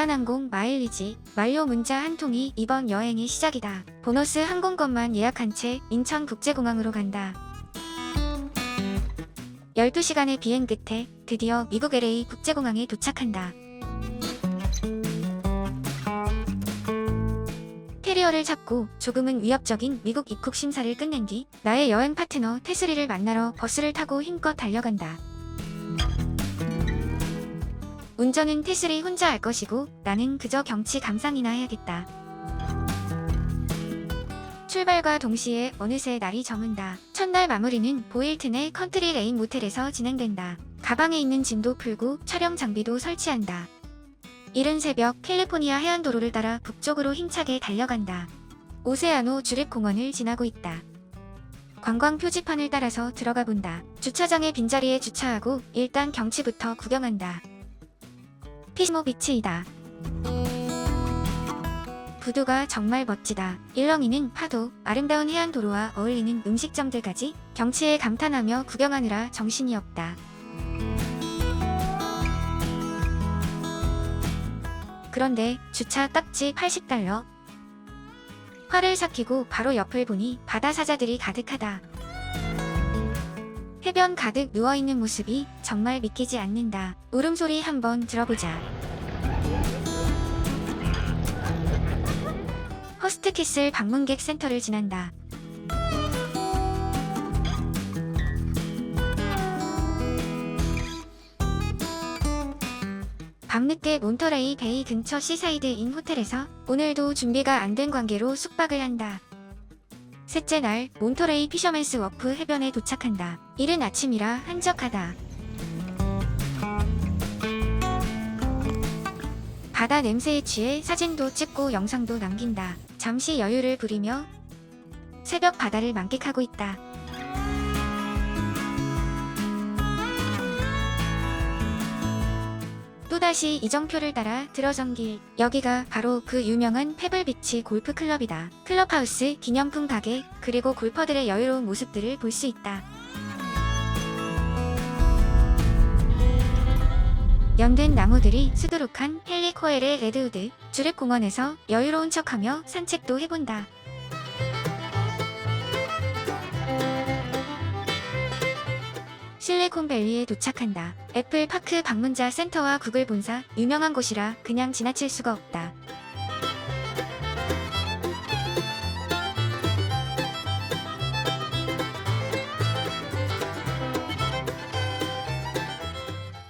대한항공 마일리지 만료 문자 한 통이 이번 여행의 시작이다. 보너스 항공권만 예약한 채 인천국제공항으로 간다. 12시간의 비행 끝에 드디어 미국 LA 국제공항에 도착한다. 캐리어를 잡고 조금은 위협적인 미국 입국 심사를 끝낸 뒤 나의 여행 파트너 테스리를 만나러 버스를 타고 힘껏 달려간다. 운전은 테스리 혼자 할 것이고 나는 그저 경치 감상이나 해야겠다. 출발과 동시에 어느새 날이 저문다. 첫날 마무리는 보일튼의 컨트리 레인 모텔에서 진행된다. 가방에 있는 짐도 풀고 촬영 장비도 설치한다. 이른 새벽 캘리포니아 해안도로를 따라 북쪽으로 힘차게 달려간다. 오세아노 주립공원을 지나고 있다. 관광 표지판을 따라서 들어가 본다. 주차장의 빈자리에 주차하고 일단 경치부터 구경한다. 피시모 비치이다. 부두가 정말 멋지다. 일렁이는 파도, 아름다운 해안도로와 어울리는 음식점들까지 경치에 감탄하며 구경하느라 정신이 없다. 그런데 주차 딱지 $80. 화를 삭히고 바로 옆을 보니 바다 사자들이 가득하다. 해변 가득 누워있는 모습이 정말 믿기지 않는다. 울음소리 한번 들어보자. 허스트키슬 방문객 센터를 지난다. 밤늦게 몬터레이 베이 근처 시사이드 인 호텔에서 오늘도 준비가 안 된 관계로 숙박을 한다. 셋째 날 몬터레이 피셔맨스 워프 해변에 도착한다. 이른 아침이라 한적하다. 바다 냄새에 취해 사진도 찍고 영상도 남긴다. 잠시 여유를 부리며 새벽 바다를 만끽하고 있다. 또다시 이정표를 따라 들어선 길. 여기가 바로 그 유명한 페블비치 골프클럽이다. 클럽하우스, 기념품 가게, 그리고 골퍼들의 여유로운 모습들을 볼 수 있다. 연된 나무들이 수두룩한 헬리코엘의 레드우드 주립공원에서 여유로운 척하며 산책도 해본다. 실리콘밸리에 도착한다. 애플파크 방문자 센터와 구글 본사, 유명한 곳이라 그냥 지나칠 수가 없다.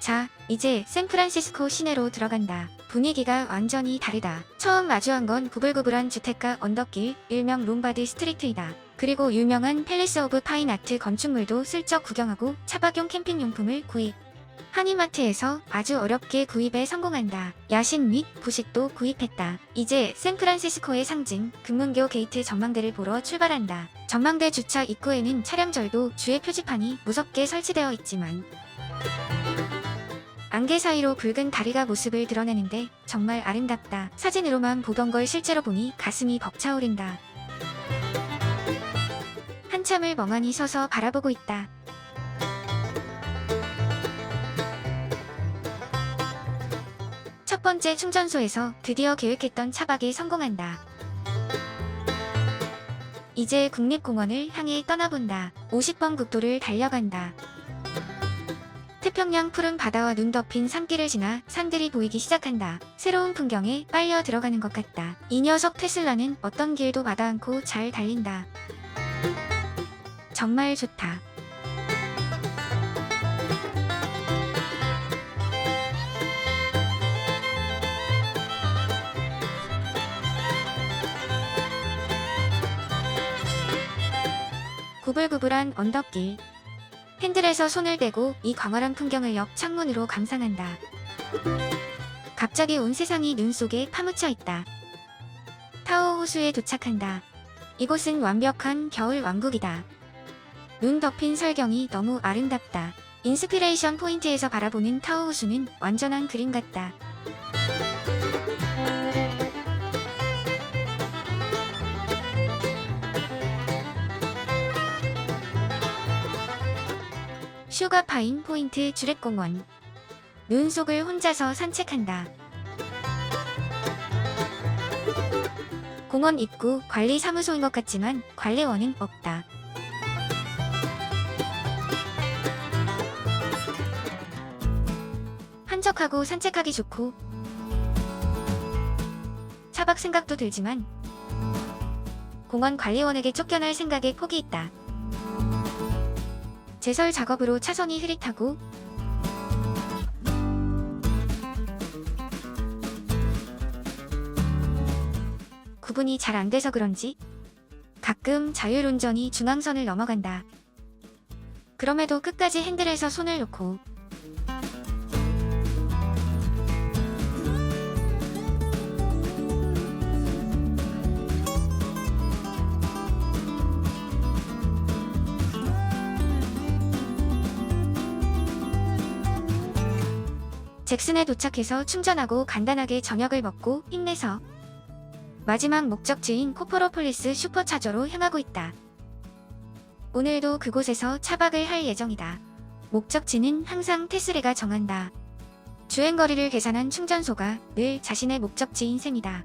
자, 이제 샌프란시스코 시내로 들어간다. 분위기가 완전히 다르다. 처음 마주한 건 구불구불한 주택가 언덕길, 일명 롬바드 스트리트이다. 그리고 유명한 팰리스 오브 파인 아트 건축물도 슬쩍 구경하고 차박용 캠핑용품을 구입. 한인마트에서 아주 어렵게 구입에 성공한다. 야식 및 부식도 구입했다. 이제 샌프란시스코의 상징 금문교 게이트 전망대를 보러 출발한다. 전망대 주차 입구에는 차량절도 주의 표지판이 무섭게 설치되어 있지만 안개 사이로 붉은 다리가 모습을 드러내는데 정말 아름답다. 사진으로만 보던 걸 실제로 보니 가슴이 벅차오른다. 한참을 멍하니 서서 바라보고 있다. 첫 번째 충전소에서 드디어 계획했던 차박에 성공한다. 이제 국립공원을 향해 떠나본다. 50번 국도를 달려간다. 태평양 푸른 바다와 눈 덮인 산길을 지나 산들이 보이기 시작한다. 새로운 풍경에 빨려 들어가는 것 같다. 이 녀석 테슬라는 어떤 길도 마다 않고 잘 달린다. 정말 좋다. 구불구불한 언덕길. 핸들에서 손을 대고 이 광활한 풍경을 옆 창문으로 감상한다. 갑자기 온 세상이 눈 속에 파묻혀 있다. 타오 호수에 도착한다. 이곳은 완벽한 겨울 왕국이다. 눈 덮인 설경이 너무 아름답다. 인스피레이션 포인트에서 바라보는 타오 호수는 완전한 그림 같다. 슈가파인 포인트 주립공원. 눈 속을 혼자서 산책한다. 공원 입구 관리 사무소인 것 같지만 관리원은 없다. 한적하고 산책하기 좋고 차박 생각도 들지만 공원 관리원에게 쫓겨날 생각에 폭이 있다. 제설 작업으로 차선이 흐릿하고 구분이 잘 안 돼서 그런지 가끔 자율운전이 중앙선을 넘어간다. 그럼에도 끝까지 핸들에서 손을 놓고 잭슨에 도착해서 충전하고 간단하게 저녁을 먹고 힘내서 마지막 목적지인 코퍼로폴리스 슈퍼차저로 향하고 있다. 오늘도 그곳에서 차박을 할 예정이다. 목적지는 항상 테슬레가 정한다. 주행거리를 계산한 충전소가 늘 자신의 목적지인 셈이다.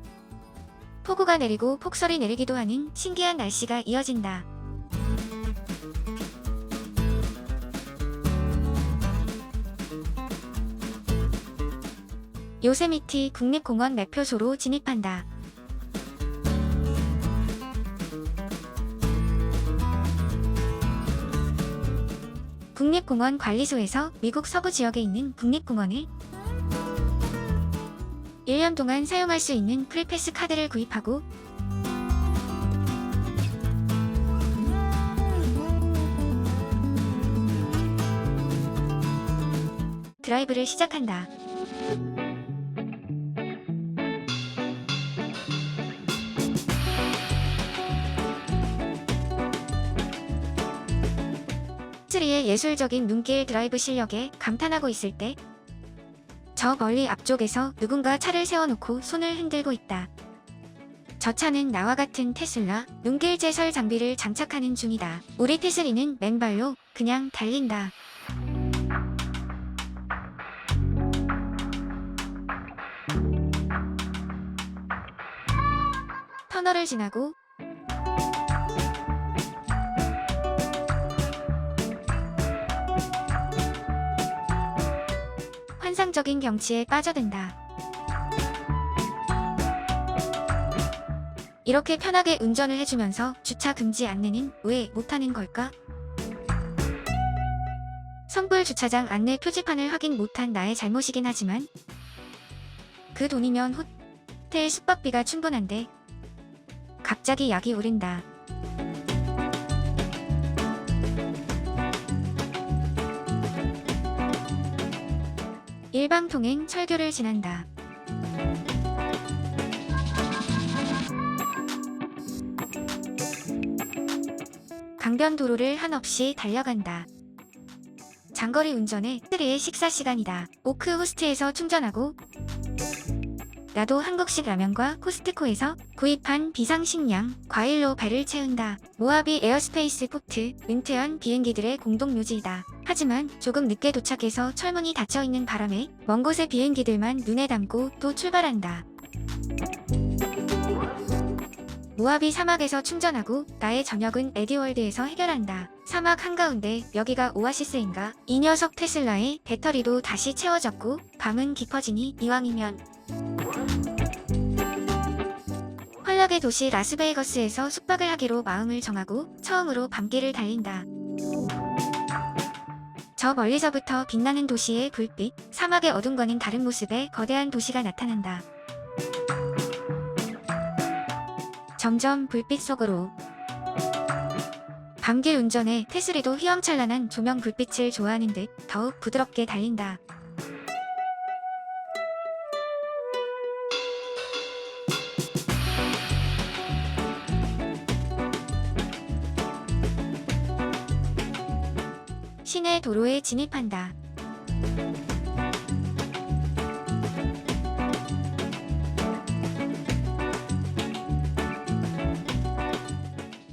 폭우가 내리고 폭설이 내리기도 하는 신기한 날씨가 이어진다. 요세미티 국립공원 매표소로 진입한다. 국립공원 관리소에서 미국 서부 지역에 있는 국립공원을 1년 동안 사용할 수 있는 프리패스 카드를 구입하고 드라이브를 시작한다. 테슬리의 예술적인 눈길 드라이브 실력에 감탄하고 있을 때 저 멀리 앞쪽에서 누군가 차를 세워놓고 손을 흔들고 있다. 저 차는 나와 같은 테슬라 눈길 제설 장비를 장착하는 중이다. 우리 테슬리는 맨발로 그냥 달린다. 터널을 지나고 환상적인 경치에 빠져든다. 이렇게 편하게 운전을 해주면서 주차 금지 안내는 왜 못하는 걸까? 선불 주차장 안내 표지판을 확인 못한 나의 잘못이긴 하지만 그 돈이면 호텔 숙박비가 충분한데 갑자기 약이 오른다. 일방통행 철교를 지난다. 강변도로를 한없이 달려간다. 장거리 운전의 테슬리의 식사 시간이다. 오크 호스트에서 충전하고 나도 한국식 라면과 코스트코에서 구입한 비상식량, 과일로 배를 채운다. 모하비 에어스페이스 포트, 은퇴한 비행기들의 공동묘지이다. 하지만 조금 늦게 도착해서 철문이 닫혀있는 바람에 먼 곳의 비행기들만 눈에 담고 또 출발한다. 모하비 사막에서 충전하고 나의 저녁은 에디월드에서 해결한다. 사막 한가운데 여기가 오아시스인가? 이 녀석 테슬라의 배터리도 다시 채워졌고 밤은 깊어지니 이왕이면 활력의 도시 라스베이거스에서 숙박을 하기로 마음을 정하고 처음으로 밤길을 달린다. 저 멀리서부터 빛나는 도시의 불빛, 사막의 어둠과는 다른 모습의 거대한 도시가 나타난다. 점점 불빛 속으로 밤길 운전에 테슬리도 휘황찬란한 조명 불빛을 좋아하는 듯 더욱 부드럽게 달린다. 시내 도로에 진입한다.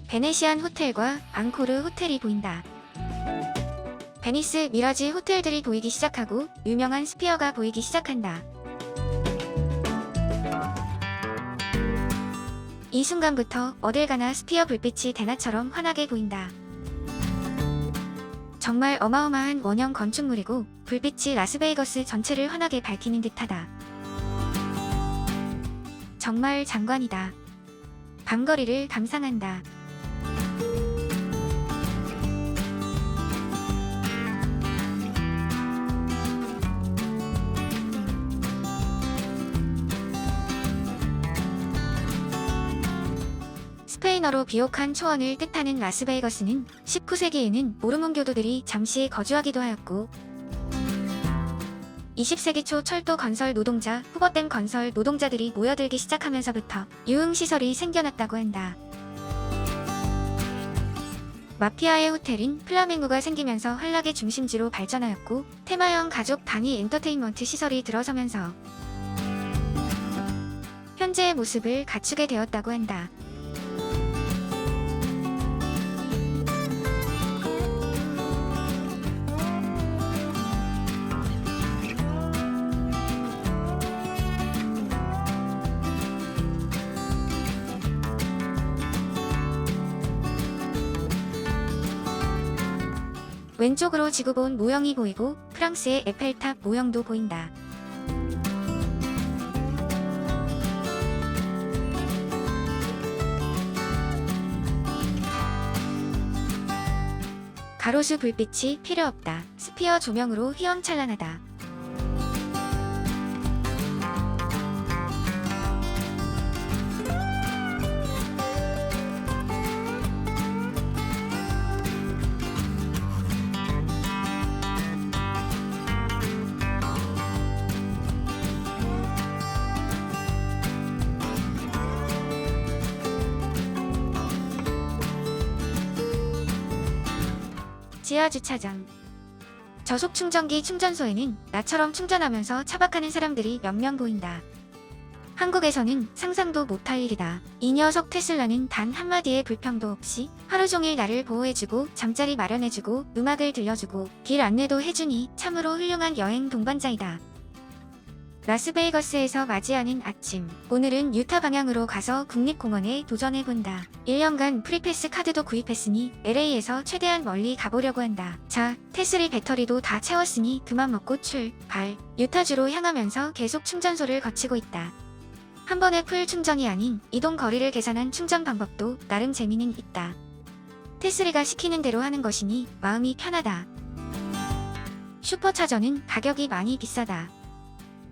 베네시안 호텔과 앙코르 호텔이 보인다. 베니스 미라지 호텔들이 보이기 시작하고 유명한 스피어가 보이기 시작한다. 이 순간부터 어딜 가나 스피어 불빛이 대낮처럼 환하게 보인다. 정말 어마어마한 원형 건축물이고 불빛이 라스베이거스 전체를 환하게 밝히는 듯하다. 정말 장관이다. 밤거리를 감상한다. 스페인어로 비옥한 초원을 뜻하는 라스베이거스는 19세기에는 모르몬 교도들이 잠시 거주하기도 하였고 20세기 초 철도 건설 노동자, 후버댐 건설 노동자들이 모여들기 시작하면서부터 유흥시설이 생겨났다고 한다. 마피아의 호텔인 플라멩고가 생기면서 환락의 중심지로 발전하였고 테마형 가족 단위 엔터테인먼트 시설이 들어서면서 현재의 모습을 갖추게 되었다고 한다. 왼쪽으로 지구본 모형이 보이고 프랑스의 에펠탑 모형도 보인다. 가로수 불빛이 필요 없다. 스피어 조명으로 휘황찬란하다. 지하주차장. 저속충전기 충전소에는 나처럼 충전하면서 차박하는 사람들이 몇 명 보인다. 한국에서는 상상도 못할 일이다. 이 녀석 테슬라는 단 한마디의 불평도 없이 하루 종일 나를 보호해주고 잠자리 마련해주고 음악을 들려주고 길 안내도 해주니 참으로 훌륭한 여행 동반자이다. 라스베이거스에서 맞이하는 아침. 오늘은 유타 방향으로 가서 국립공원에 도전해본다. 1년간 프리패스 카드도 구입했으니 LA에서 최대한 멀리 가보려고 한다. 자, 테슬이 배터리도 다 채웠으니 그만 먹고 출발. 유타주로 향하면서 계속 충전소를 거치고 있다. 한 번에 풀 충전이 아닌 이동 거리를 계산한 충전 방법도 나름 재미는 있다. 테슬이가 시키는 대로 하는 것이니 마음이 편하다. 슈퍼차저는 가격이 많이 비싸다.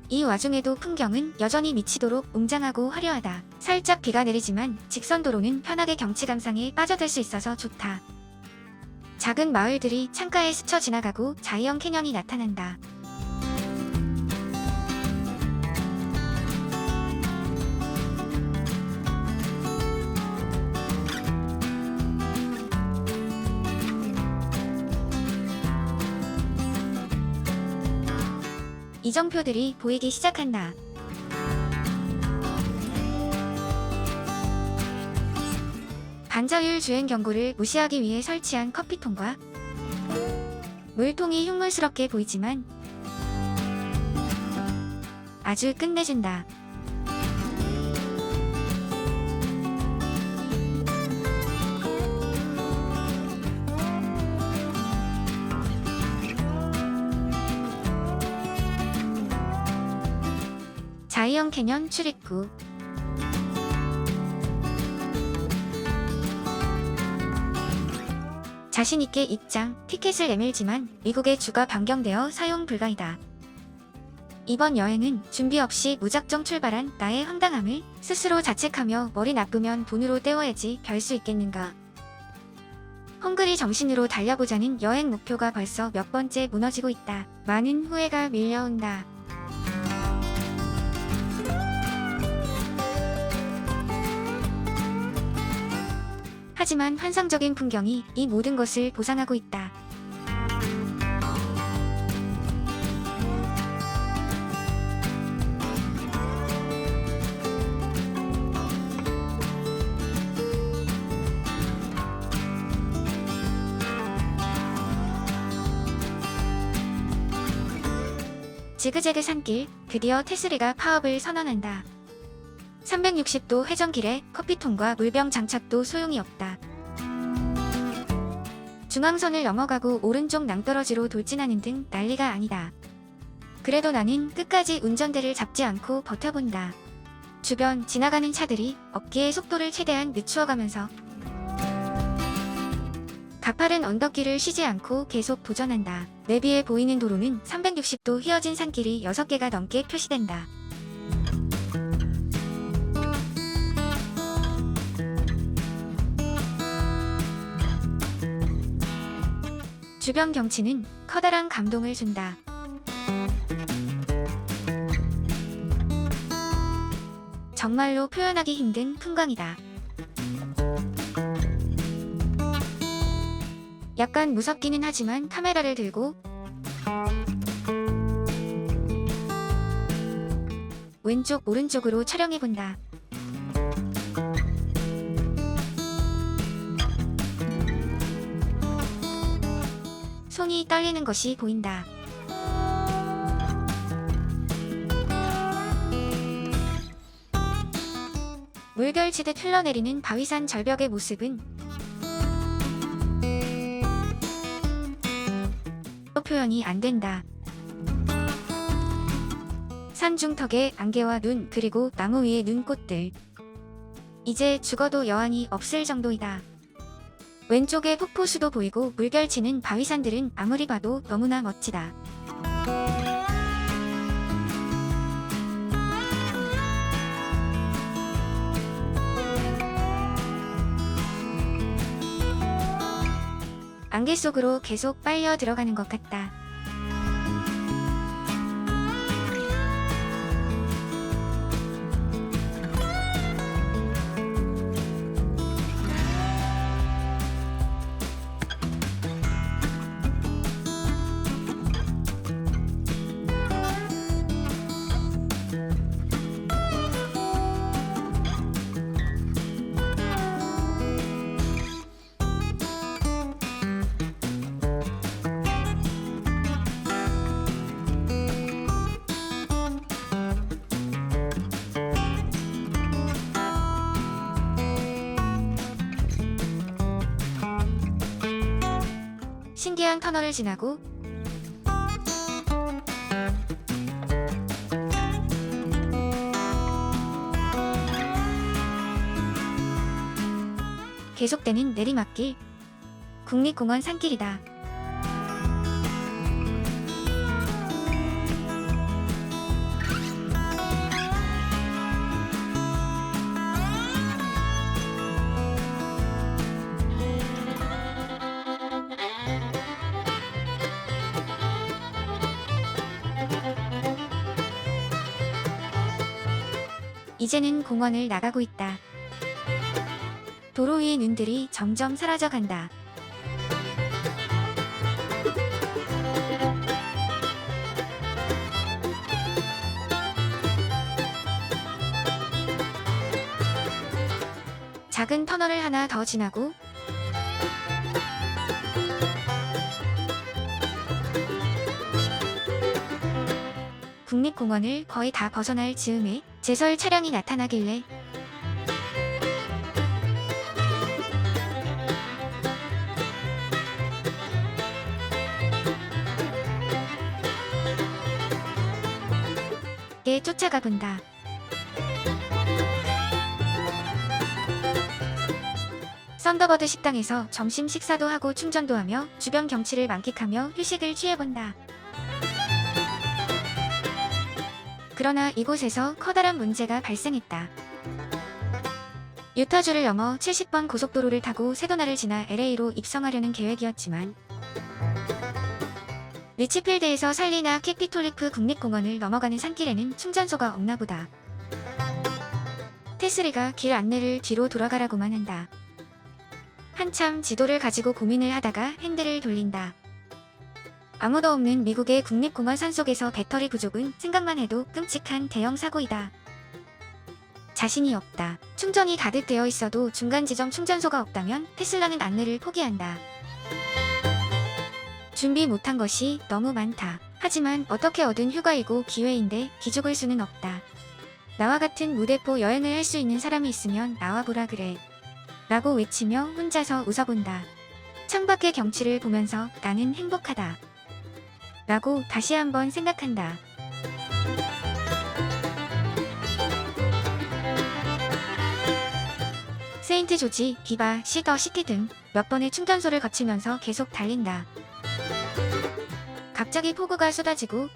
이 와중에도 풍경은 여전히 미치도록 웅장하고 화려하다. 살짝 비가 내리지만 직선도로는 편하게 경치 감상에 빠져들 수 있어서 좋다. 작은 마을들이 창가에 스쳐 지나가고 자이언 캐년이 나타난다. 이정표들이 보이기 시작한다. 반자율 주행 경고를 무시하기 위해 설치한 커피통과 물통이 흉물스럽게 보이지만 아주 끝내준다. 자이언 캐년 출입구. 자신있게 입장, 티켓을 내밀지만 미국의 주가 변경되어 사용 불가이다. 이번 여행은 준비 없이 무작정 출발한 나의 황당함을 스스로 자책하며 머리 나쁘면 돈으로 때워야지 별 수 있겠는가. 헝그리 정신으로 달려보자는 여행 목표가 벌써 몇 번째 무너지고 있다. 많은 후회가 밀려온다. 하지만 환상적인 풍경이 이 모든 것을 보상하고 있다. 지그재그 산길, 드디어 테슬이가 파업을 선언한다. 360도 회전길에 커피통과 물병 장착도 소용이 없다. 중앙선을 넘어가고 오른쪽 낭떠러지로 돌진하는 등 난리가 아니다. 그래도 나는 끝까지 운전대를 잡지 않고 버텨본다. 주변 지나가는 차들이 어깨의 속도를 최대한 늦추어가면서 가파른 언덕길을 쉬지 않고 계속 도전한다. 내비에 보이는 도로는 360도 휘어진 산길이 6개가 넘게 표시된다. 주변 경치는 커다란 감동을 준다. 정말로 표현하기 힘든 풍광이다. 약간 무섭기는 하지만 카메라를 들고 왼쪽 오른쪽으로 촬영해본다. 손이 떨리는 것이 보인다. 물결치듯 흘러내리는 바위산 절벽의 모습은 표현이 안 된다. 산중턱에 안개와 눈 그리고 나무 위의 눈꽃들. 이제 죽어도 여한이 없을 정도이다. 왼쪽에 폭포수도 보이고 물결치는 바위산들은 아무리 봐도 너무나 멋지다. 안개 속으로 계속 빨려 들어가는 것 같다. 신기한 터널을 지나고 계속되는 내리막길. 국립공원 산길이다. 이제는 공원을 나가고 있다. 도로 위의 눈들이 점점 사라져간다. 작은 터널을 하나 더 지나고 국립공원을 거의 다 벗어날 즈음에 제설 차량이 나타나길래 쫓아가 본다. 썬더버드 식당에서 점심 식사도 하고 충전도 하며 주변 경치를 만끽하며 휴식을 취해본다. 그러나 이곳에서 커다란 문제가 발생했다. 유타주를 넘어 70번 고속도로를 타고 세도나를 지나 LA로 입성하려는 계획이었지만 리치필드에서 살리나 캐피톨리프 국립공원을 넘어가는 산길에는 충전소가 없나 보다. 테슬리가 길 안내를 뒤로 돌아가라고만 한다. 한참 지도를 가지고 고민을 하다가 핸들을 돌린다. 아무도 없는 미국의 국립공원 산속에서 배터리 부족은 생각만 해도 끔찍한 대형 사고이다. 자신이 없다. 충전이 가득 되어 있어도 중간 지점 충전소가 없다면 테슬라는 안내를 포기한다. 준비 못한 것이 너무 많다. 하지만 어떻게 얻은 휴가이고 기회인데 기죽을 수는 없다. 나와 같은 무대포 여행을 할 수 있는 사람이 있으면 나와보라 그래. 라고 외치며 혼자서 웃어본다. 창밖의 경치를 보면서 나는 행복하다. 라고 다시 한번 생각한다. 세인트 조지, 비바, 시더 시티 등 몇 번의 충전소를 거치면서 계속 달린다. 갑자기 폭우가 쏟아지고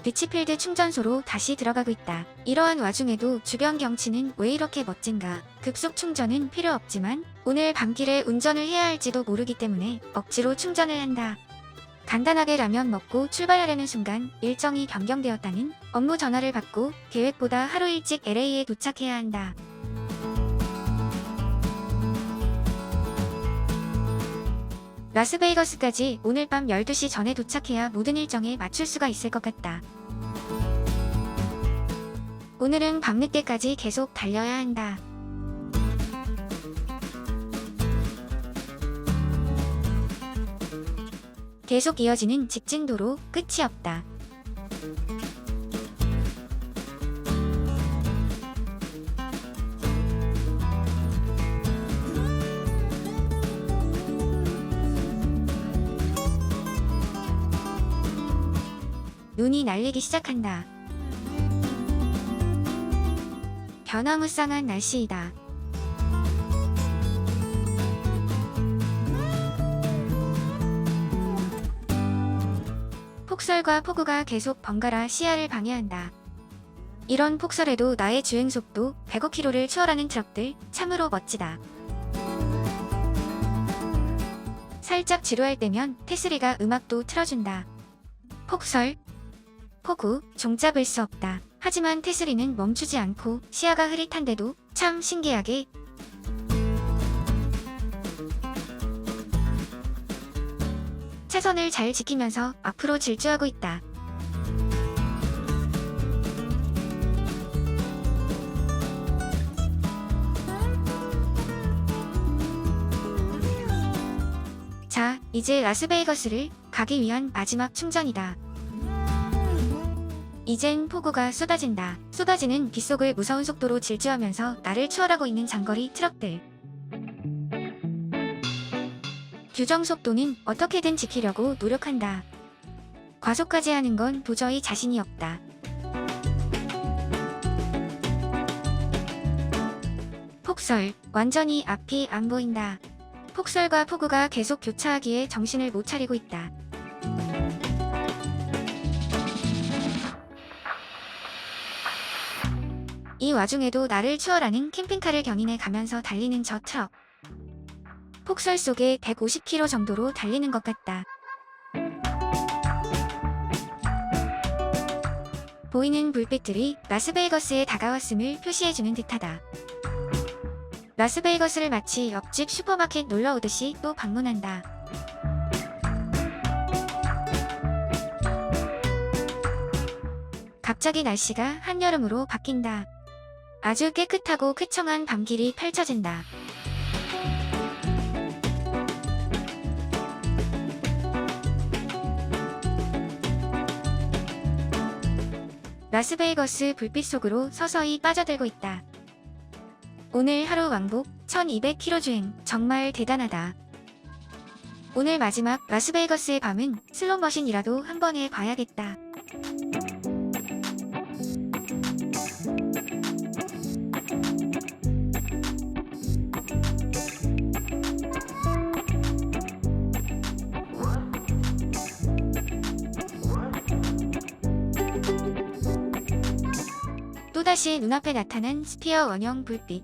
리치필드 충전소로 다시 들어가고 있다. 이러한 와중에도 주변 경치는 왜 이렇게 멋진가? 급속 충전은 필요 없지만 오늘 밤길에 운전을 해야 할지도 모르기 때문에 억지로 충전을 한다. 간단하게 라면 먹고 출발하려는 순간 일정이 변경되었다는 업무 전화를 받고 계획보다 하루 일찍 LA에 도착해야 한다. 라스베이거스까지 오늘 밤 12시 전에 도착해야 모든 일정에 맞출 수가 있을 것 같다. 오늘은 밤늦게까지 계속 달려야 한다. 계속 이어지는 직진도로 끝이 없다. 눈이 날리기 시작한다. 변화무쌍한 날씨이다. 폭설과 폭우가 계속 번갈아 시야를 방해한다. 이런 폭설에도 나의 주행속도 105km를 추월하는 트럭들 참으로 멋지다. 살짝 지루할 때면 테슬리가 음악도 틀어준다. 폭설, 폭우, 종잡을 수 없다. 하지만 테슬리는 멈추지 않고 시야가 흐릿한데도 참 신기하게 차선을 잘 지키면서 앞으로 질주하고 있다. 자, 이제 라스베이거스를 가기 위한 마지막 충전이다. 이젠 폭우가 쏟아진다. 쏟아지는 빗속을 무서운 속도로 질주하면서 나를 추월하고 있는 장거리 트럭들. 규정 속도는 어떻게든 지키려고 노력한다. 과속까지 하는 건 도저히 자신이 없다. 폭설, 완전히 앞이 안 보인다. 폭설과 폭우가 계속 교차하기에 정신을 못 차리고 있다. 이 와중에도 나를 추월하는 캠핑카를 견인해 가면서 달리는 저 트럭. 폭설 속에 150km 정도로 달리는 것 같다. 보이는 불빛들이 라스베이거스에 다가왔음을 표시해주는 듯하다. 라스베이거스를 마치 옆집 슈퍼마켓 놀러 오듯이 또 방문한다. 갑자기 날씨가 한여름으로 바뀐다. 아주 깨끗하고 쾌청한 밤길이 펼쳐진다. 라스베이거스 불빛 속으로 서서히 빠져들고 있다. 오늘 하루 왕복 1200km 주행 정말 대단하다. 오늘 마지막 라스베이거스의 밤은 슬롯머신이라도 한 번 해봐야겠다. 또다시 눈앞에 나타난 스피어 원형 불빛.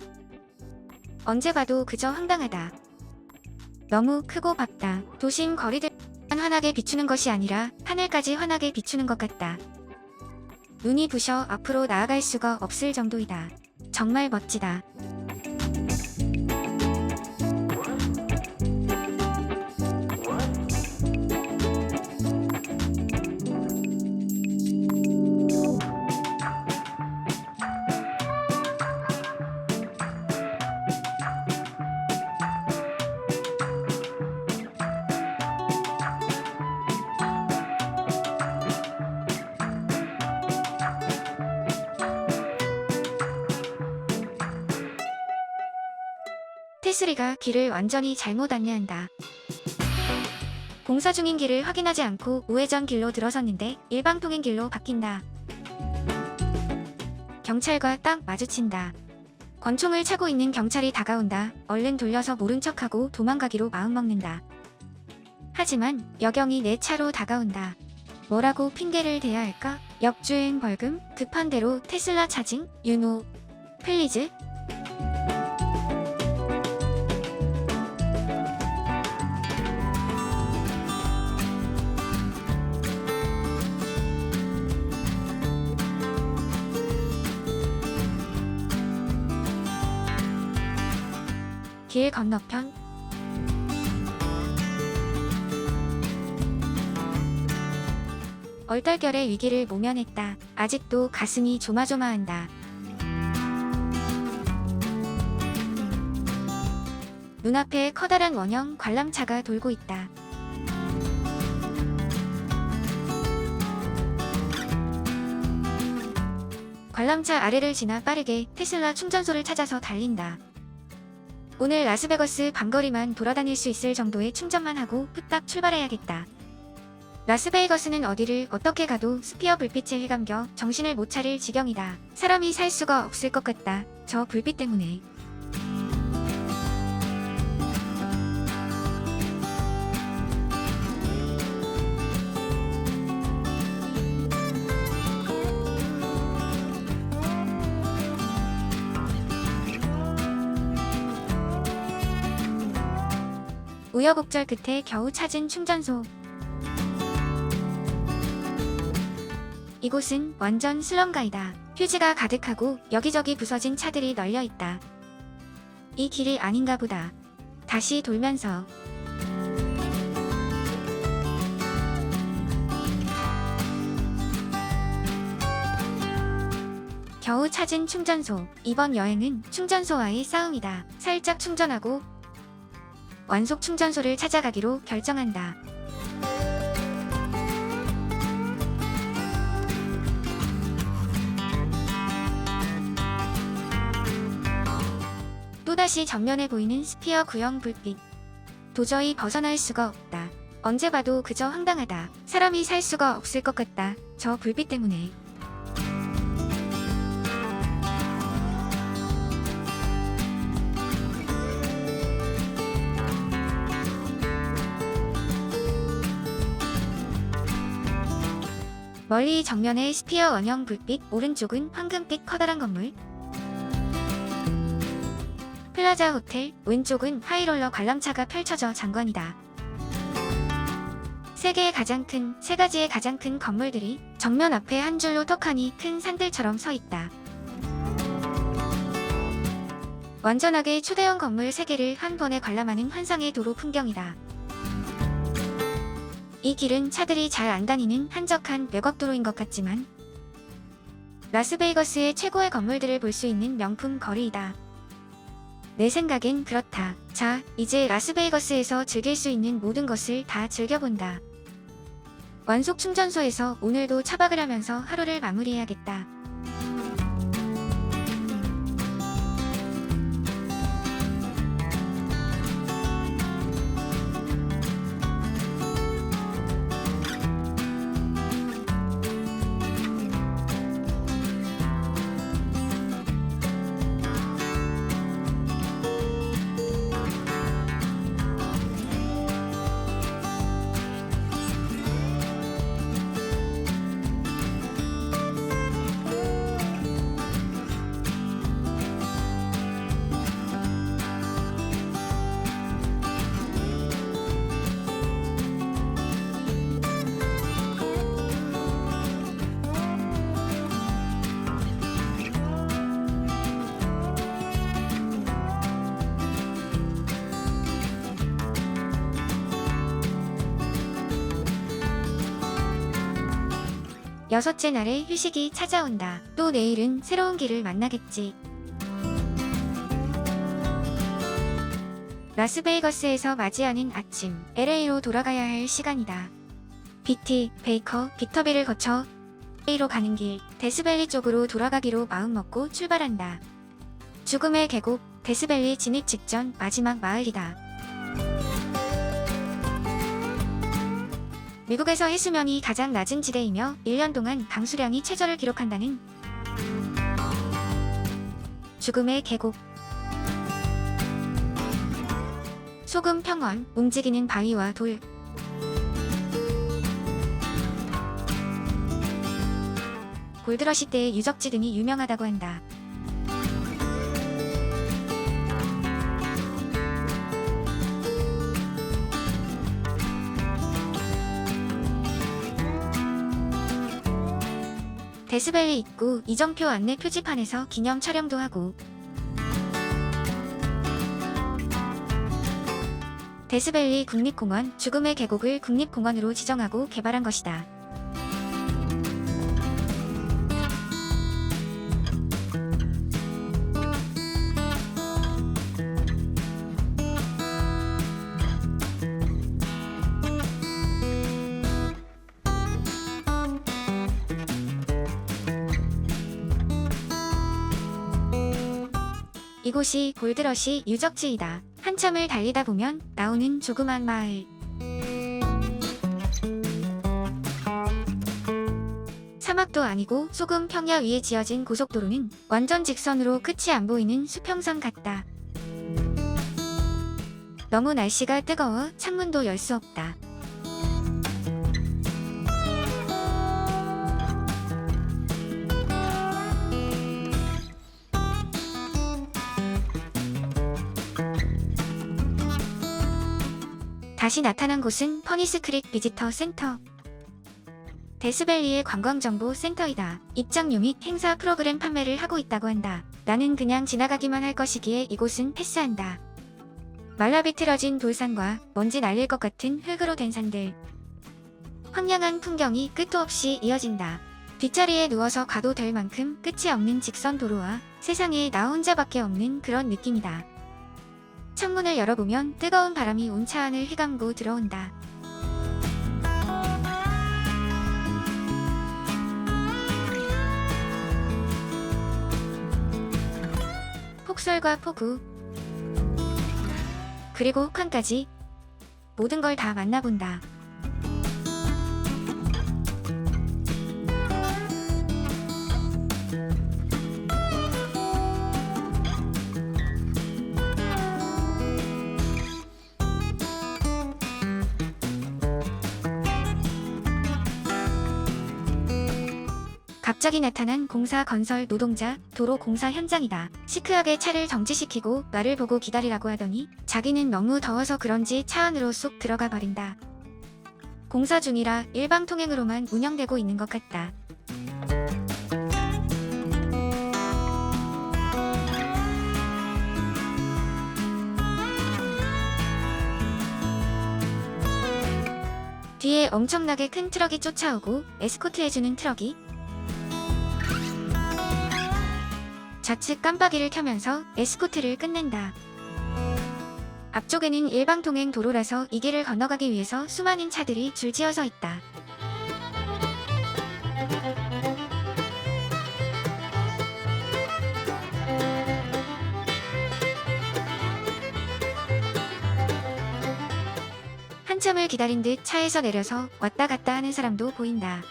언제 봐도 그저 황당하다. 너무 크고 밝다. 도심 거리들 환하게 비추는 것이 아니라 하늘까지 환하게 비추는 것 같다. 눈이 부셔 앞으로 나아갈 수가 없을 정도이다. 정말 멋지다. 테슬이가 길을 완전히 잘못 안내한다. 공사 중인 길을 확인하지 않고 우회전 길로 들어섰는데 일방통행 길로 바뀐다. 경찰과 딱 마주친다. 권총을 차고 있는 경찰이 다가온다. 얼른 돌려서 모른 척하고 도망가기로 마음먹는다. 하지만 여경이 내 차로 다가온다. 뭐라고 핑계를 대야 할까? 역주행 벌금? 급한 대로 테슬라 차징? 유노 플리즈? 길 건너편 얼떨결에 위기를 모면했다. 아직도 가슴이 조마조마한다. 눈앞에 커다란 원형 관람차가 돌고 있다. 관람차 아래를 지나 빠르게 테슬라 충전소를 찾아서 달린다. 오늘 라스베거스 밤거리만 돌아다닐 수 있을 정도의 충전만 하고 후딱 출발해야겠다. 라스베이거스는 어디를 어떻게 가도 스피어 불빛에 휘감겨 정신을 못 차릴 지경이다. 사람이 살 수가 없을 것 같다. 저 불빛 때문에. 우여곡절 끝에 겨우 찾은 충전소. 이곳은 완전 슬럼가이다. 휴지가 가득하고 여기저기 부서진 차들이 널려있다. 이 길이 아닌가 보다. 다시 돌면서 겨우 찾은 충전소. 이번 여행은 충전소와의 싸움이다. 살짝 충전하고 완속 충전소를 찾아가기로 결정한다. 또다시 전면에 보이는 스피어 구형 불빛. 도저히 벗어날 수가 없다. 언제 봐도 그저 황당하다. 사람이 살 수가 없을 것 같다. 저 불빛 때문에. 멀리 정면에 스피어 원형 불빛, 오른쪽은 황금빛 커다란 건물. 플라자 호텔, 왼쪽은 하이롤러 관람차가 펼쳐져 장관이다. 세 가지의 가장 큰 건물들이 정면 앞에 한 줄로 떡하니 큰 산들처럼 서 있다. 완전하게 초대형 건물 3개를 한 번에 관람하는 환상의 도로 풍경이다. 이 길은 차들이 잘 안 다니는 한적한 외곽도로인 것 같지만 라스베이거스의 최고의 건물들을 볼 수 있는 명품 거리이다. 내 생각엔 그렇다. 자, 이제 라스베이거스에서 즐길 수 있는 모든 것을 다 즐겨본다. 완속 충전소에서 오늘도 차박을 하면서 하루를 마무리해야겠다. 여섯째 날의 휴식이 찾아온다. 또 내일은 새로운 길을 만나겠지. 라스베이거스에서 맞이하는 아침. LA로 돌아가야 할 시간이다. BT, 베이커, 빅터비를 거쳐 LA로 가는 길. 데스밸리 쪽으로 돌아가기로 마음먹고 출발한다. 죽음의 계곡, 데스밸리 진입 직전 마지막 마을이다. 미국에서 해수면이 가장 낮은 지대이며 1년 동안 강수량이 최저를 기록한다는 죽음의 계곡. 소금 평원, 움직이는 바위와 돌. 골드러시 때의 유적지 등이 유명하다고 한다. 데스밸리 입구 이정표 안내 표지판에서 기념 촬영도 하고, 데스밸리 국립공원 죽음의 계곡을 국립공원으로 지정하고 개발한 것이다. 이곳이 골드러시 유적지이다. 한참을 달리다 보면 나오는 조그만 마을. 사막도 아니고 소금 평야 위에 지어진 고속도로는 완전 직선으로 끝이 안 보이는 수평선 같다. 너무 날씨가 뜨거워 창문도 열 수 없다. 다시 나타난 곳은 퍼니스 크릭 비지터 센터. 데스밸리의 관광정보 센터이다. 입장료 및 행사 프로그램 판매를 하고 있다고 한다. 나는 그냥 지나가기만 할 것이기에 이곳은 패스한다. 말라비틀어진 돌산과 먼지 날릴 것 같은 흙으로 된 산들. 황량한 풍경이 끝도 없이 이어진다. 뒷자리에 누워서 가도 될 만큼 끝이 없는 직선 도로와 세상에 나 혼자밖에 없는 그런 느낌이다. 창문을 열어보면 뜨거운 바람이 온 차 안을 휘감고 들어온다. 폭설과 폭우, 그리고 혹한까지 모든 걸 다 만나본다. 갑자기 나타난 공사 건설 노동자, 도로 공사 현장이다. 시크하게 차를 정지시키고 나를 보고 기다리라고 하더니 자기는 너무 더워서 그런지 차 안으로 쏙 들어가 버린다. 공사 중이라 일방통행으로만 운영되고 있는 것 같다. 뒤에 엄청나게 큰 트럭이 쫓아오고 에스코트해주는 트럭이 좌측 깜빡이를 켜면서 에스코트를 끝낸다. 앞쪽에는 일방통행 도로라서 이 길을 건너가기 위해서 수많은 차들이 줄지어서 있다. 한참을 기다린 듯 차에서 내려서 왔다 갔다 하는 사람도 보인다.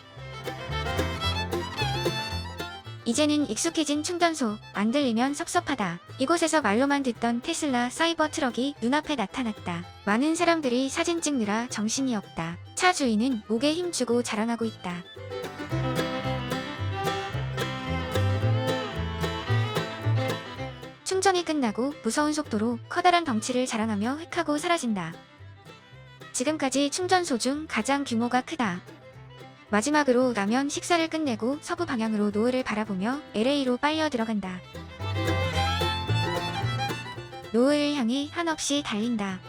이제는 익숙해진 충전소, 안 들리면 섭섭하다. 이곳에서 말로만 듣던 테슬라 사이버 트럭이 눈앞에 나타났다. 많은 사람들이 사진 찍느라 정신이 없다. 차 주인은 목에 힘주고 자랑하고 있다. 충전이 끝나고 무서운 속도로 커다란 덩치를 자랑하며 휙하고 사라진다. 지금까지 충전소 중 가장 규모가 크다. 마지막으로 라면 식사를 끝내고 서부 방향으로 노을을 바라보며 LA로 빨려 들어간다. 노을을 향해 한없이 달린다.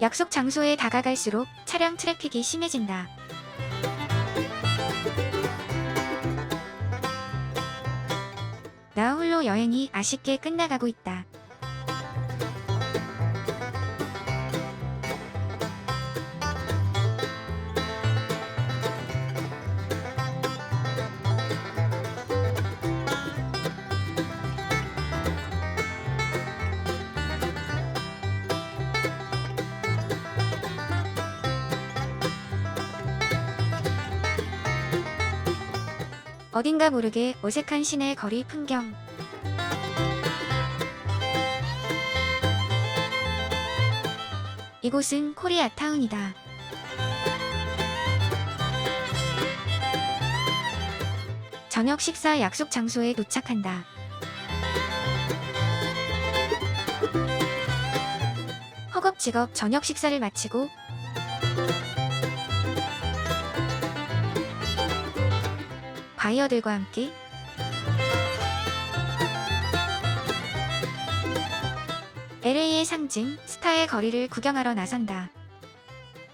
약속 장소에 다가갈수록 차량 트래픽이 심해진다. 나 홀로 여행이 아쉽게 끝나가고 있다. 어딘가 모르게 어색한 시내 거리 풍경. 이곳은 코리아타운이다. 저녁 식사 약속 장소에 도착한다. 허겁지겁 저녁 식사를 마치고 바이어들과 함께 LA의 상징 스타의 거리를 구경하러 나선다.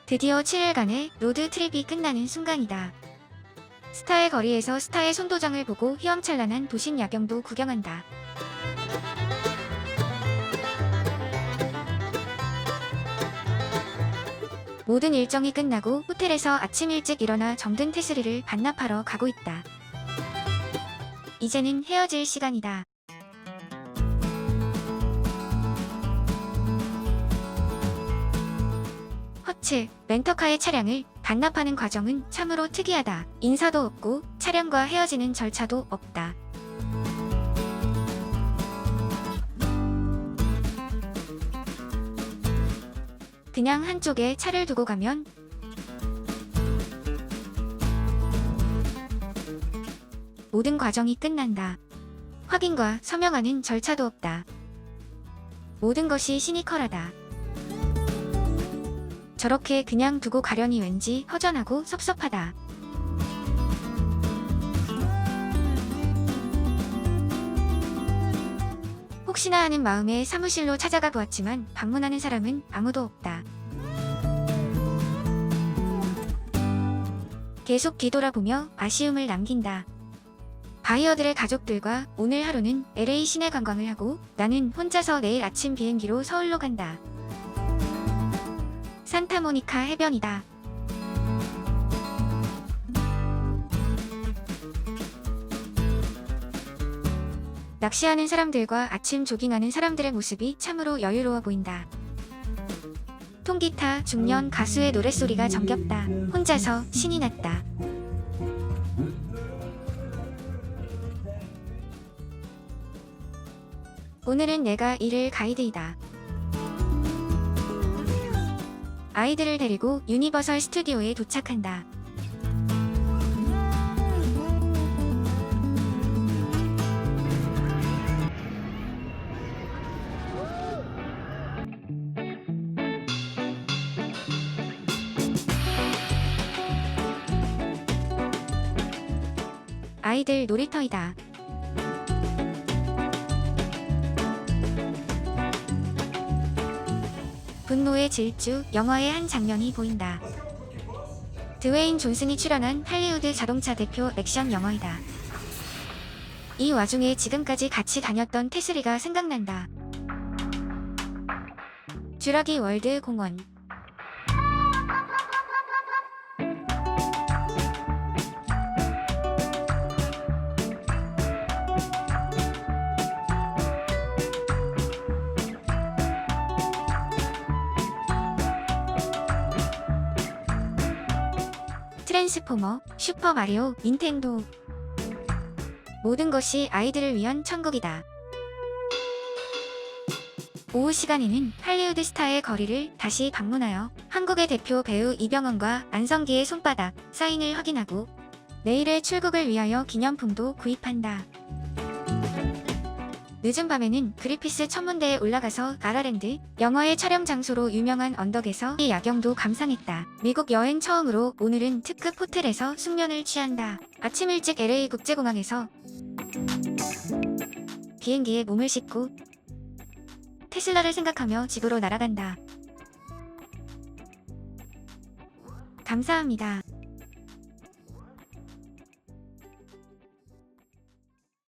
드디어 7일간의 로드 트립이 끝나는 순간이다. 스타의 거리에서 스타의 손도장을 보고 휘황찬란한 도심 야경도 구경한다. 모든 일정이 끝나고 호텔에서 아침 일찍 일어나 정든 테슬리를 반납하러 가고 있다. 이제는 헤어질 시간이다. 허츠, 렌터카의 차량을 반납하는 과정은 참으로 특이하다. 인사도 없고 차량과 헤어지는 절차도 없다. 그냥 한쪽에 차를 두고 가면 모든 과정이 끝난다. 확인과 서명하는 절차도 없다. 모든 것이 시니컬하다. 저렇게 그냥 두고 가려니 왠지 허전하고 섭섭하다. 혹시나 하는 마음에 사무실로 찾아가 보았지만 방문하는 사람은 아무도 없다. 계속 뒤돌아보며 아쉬움을 남긴다. 바이어들의 가족들과 오늘 하루는 LA 시내 관광을 하고 나는 혼자서 내일 아침 비행기로 서울로 간다. 산타모니카 해변이다. 낚시하는 사람들과 아침 조깅하는 사람들의 모습이 참으로 여유로워 보인다. 통기타 중년 가수의 노랫소리가 정겹다. 혼자서 신이 났다. 오늘은 내가 일을 가이드이다. 아이들을 데리고 유니버설 스튜디오에 도착한다. 아이들 놀이터이다. 분노의 질주 영화의 한 장면이 보인다. 드웨인 존슨이 출연한 할리우드 자동차 대표 액션 영화이다. 이 와중에 지금까지 같이 다녔던 테슬리가 생각난다. 쥬라기 월드 공원. 트랜스포머, 슈퍼마리오, 닌텐도. 모든 것이 아이들을 위한 천국이다. 오후 시간에는 할리우드 스타의 거리를 다시 방문하여 한국의 대표 배우 이병헌과 안성기의 손바닥 사인을 확인하고 내일의 출국을 위하여 기념품도 구입한다. 늦은 밤에는 그리피스 천문대에 올라가서 라라랜드 영화의 촬영 장소로 유명한 언덕에서 이 야경도 감상했다. 미국 여행 처음으로 오늘은 특급 호텔에서 숙면을 취한다. 아침 일찍 LA 국제공항에서 비행기에 몸을 싣고 테슬라를 생각하며 집으로 날아간다. 감사합니다.